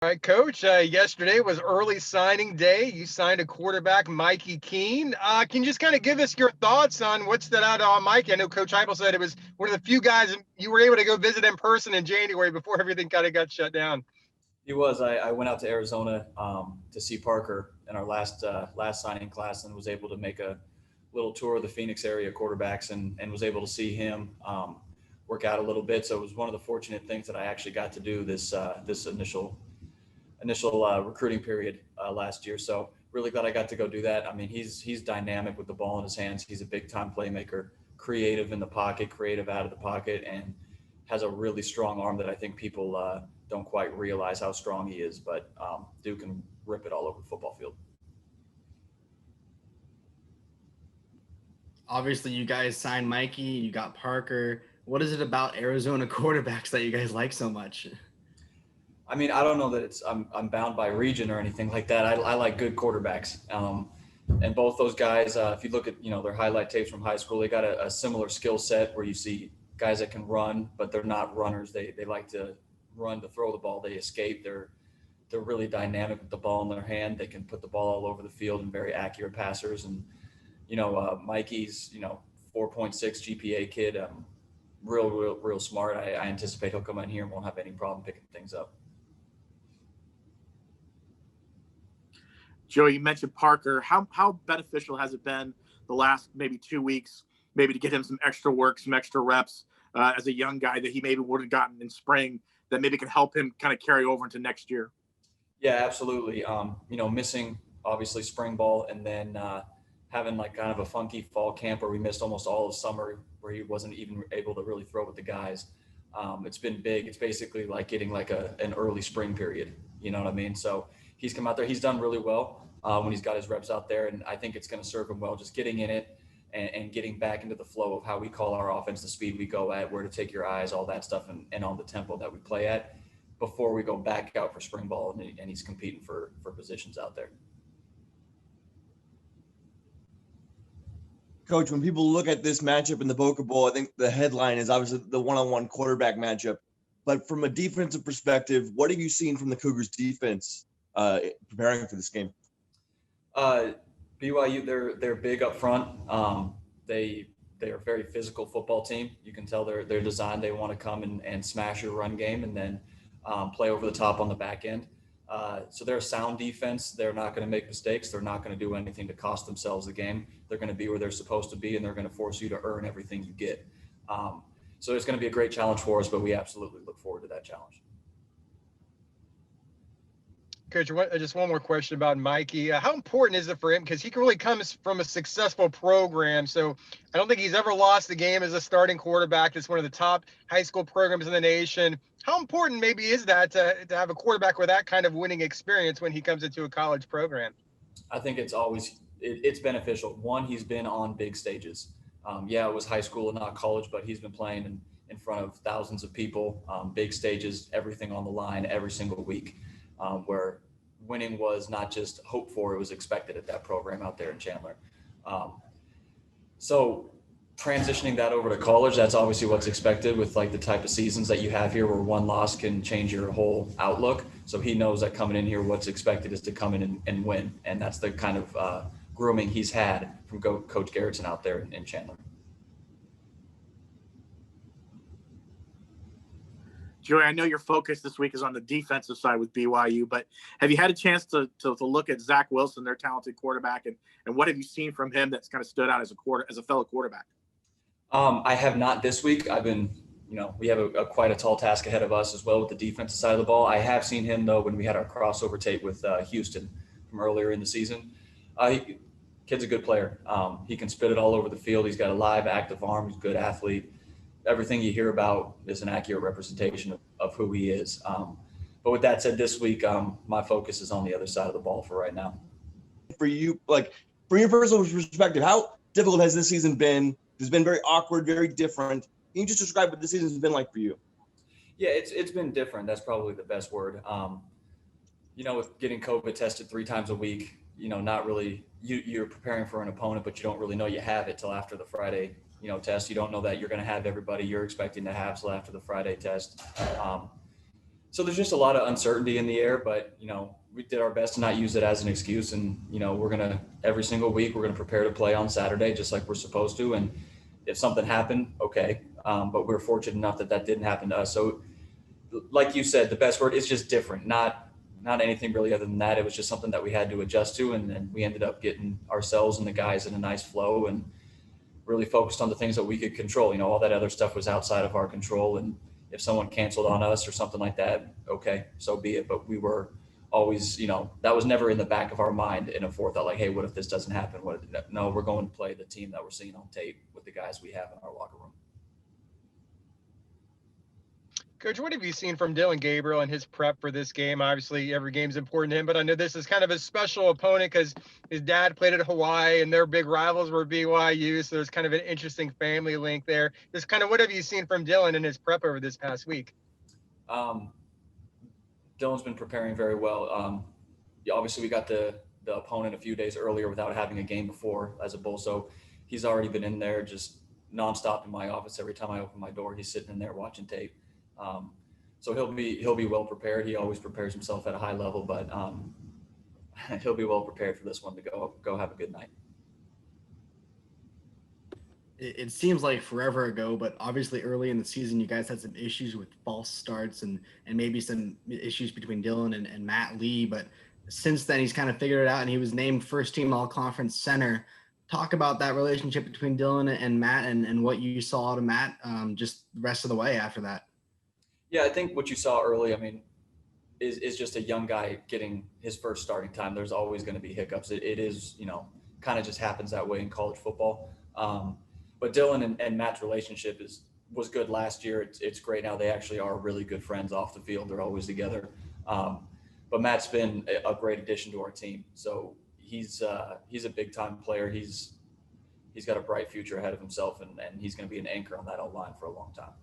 All right, Coach. Yesterday was early signing day. You signed a quarterback, Mikey Keene. Can you just kind of give us your thoughts on what stood out on Mikey? I know Coach Heupel said it was one of the few guys you were able to go visit in person in January before everything kind of got shut down. He was. I went out to Arizona to see Parker in our last signing class and was able to make a little tour of the Phoenix area quarterbacks and was able to see him work out a little bit. So it was one of the fortunate things that I actually got to do this initial recruiting period last year. So really glad I got to go do that. I mean, he's dynamic with the ball in his hands. He's a big time playmaker, creative in the pocket, creative out of the pocket, and has a really strong arm that I think people don't quite realize how strong he is. But Duke can rip it all over the football field. Obviously, you guys signed Mikey, you got Parker. What is it about Arizona quarterbacks that you guys like so much? I mean, I don't know that I'm bound by region or anything like that. I like good quarterbacks. And both those guys, if you look at their highlight tapes from high school, they got a similar skill set where you see guys that can run, but they're not runners. They like to run to throw the ball. They escape. They're really dynamic with the ball in their hand. They can put the ball all over the field and very accurate passers. And Mikey's 4.6 GPA kid, real smart. I anticipate he'll come in here and won't have any problem picking things up. Joey, you mentioned Parker. How beneficial has it been the last maybe 2 weeks, maybe to get him some extra work, some extra reps as a young guy that he maybe would have gotten in spring that maybe can help him kind of carry over into next year? Yeah, absolutely. Missing obviously spring ball and then having like kind of a funky fall camp where we missed almost all of summer where he wasn't even able to really throw with the guys. It's been big. It's basically like getting like an early spring period. You know what I mean? So he's come out there. He's done really well when he's got his reps out there, and I think it's going to serve him well just getting in it and getting back into the flow of how we call our offense, the speed we go at, where to take your eyes, all that stuff, and on the tempo that we play at before we go back out for spring ball and he's competing for positions out there. Coach, when people look at this matchup in the Boca Bowl, I think the headline is obviously the one-on-one quarterback matchup. But from a defensive perspective, what have you seen from the Cougars defense preparing for this game? BYU, they're big up front. They are a very physical football team. You can tell they're designed. They want to come and smash your run game and then play over the top on the back end. So they're a sound defense. They're not going to make mistakes. They're not going to do anything to cost themselves the game. They're going to be where they're supposed to be, and they're going to force you to earn everything you get. So it's going to be a great challenge for us, but we absolutely look forward to that challenge. Coach, just one more question about Mikey. How important is it for him? Because he really comes from a successful program. So I don't think he's ever lost a game as a starting quarterback. It's one of the top high school programs in the nation. How important maybe is that to have a quarterback with that kind of winning experience when he comes into a college program? I think it's beneficial. One, he's been on big stages. It was high school and not college, but he's been playing in front of thousands of people, big stages, everything on the line every single week. Where winning was not just hoped for, it was expected at that program out there in Chandler. So transitioning that over to college, that's obviously what's expected with like the type of seasons that you have here where one loss can change your whole outlook. So he knows that coming in here, what's expected is to come in and win. And that's the kind of grooming he's had from Coach Garrettson out there in Chandler. Joey, I know your focus this week is on the defensive side with BYU, but have you had a chance to look at Zach Wilson, their talented quarterback, and what have you seen from him that's kind of stood out as a fellow quarterback? I have not this week. I've been, we have quite a tall task ahead of us as well with the defensive side of the ball. I have seen him though when we had our crossover tape with Houston from earlier in the season. Kid's a good player. He can spit it all over the field. He's got a live, active arm. He's a good athlete. Everything you hear about is an accurate representation of who he is. But with that said, this week, my focus is on the other side of the ball for right now. For you, from your personal perspective, how difficult has this season been? It's been very awkward, very different. Can you just describe what this season has been like for you? Yeah, it's been different. That's probably the best word. With getting COVID tested 3 times a week, not really, you're preparing for an opponent, but you don't really know you have it till after the Friday test. You don't know that you're going to have everybody you're expecting to have till after the Friday test. So there's just a lot of uncertainty in the air, but we did our best to not use it as an excuse. And every single week we're gonna prepare to play on Saturday, just like we're supposed to. And if something happened, okay. But we're fortunate enough that didn't happen to us. So, like you said, the best word is just different. Not anything really other than that. It was just something that we had to adjust to, and then we ended up getting ourselves and the guys in a nice flow and really focused on the things that we could control. All that other stuff was outside of our control, and if someone canceled on us or something like that, okay, so be it. But we were always, that was never in the back of our mind in a forethought, like, hey, what if this doesn't happen? No, we're going to play the team that we're seeing on tape with the guys we have in our locker room. Coach, what have you seen from Dylan Gabriel and his prep for this game? Obviously, every game's important to him, but I know this is kind of a special opponent because his dad played at Hawaii and their big rivals were BYU, so there's kind of an interesting family link there. Just kind of what have you seen from Dylan in his prep over this past week? Dylan's been preparing very well. Obviously, we got the opponent a few days earlier without having a game before as a Bull, so he's already been in there just nonstop in my office. Every time I open my door, he's sitting in there watching tape. So he'll be well prepared. He always prepares himself at a high level, but he'll be well prepared for this one to go have a good night. It seems like forever ago, but obviously early in the season, you guys had some issues with false starts and maybe some issues between Dylan and Matt Lee. But since then, he's kind of figured it out, and he was named first team all-conference center. Talk about that relationship between Dylan and Matt and what you saw out of Matt just the rest of the way after that. Yeah, I think what you saw early, is just a young guy getting his first starting time. There's always going to be hiccups. It is, kind of just happens that way in college football. But Dylan and Matt's relationship was good last year. It's great now. They actually are really good friends off the field. They're always together. But Matt's been a great addition to our team. So he's a big time player. He's got a bright future ahead of himself, and he's going to be an anchor on that O-line for a long time.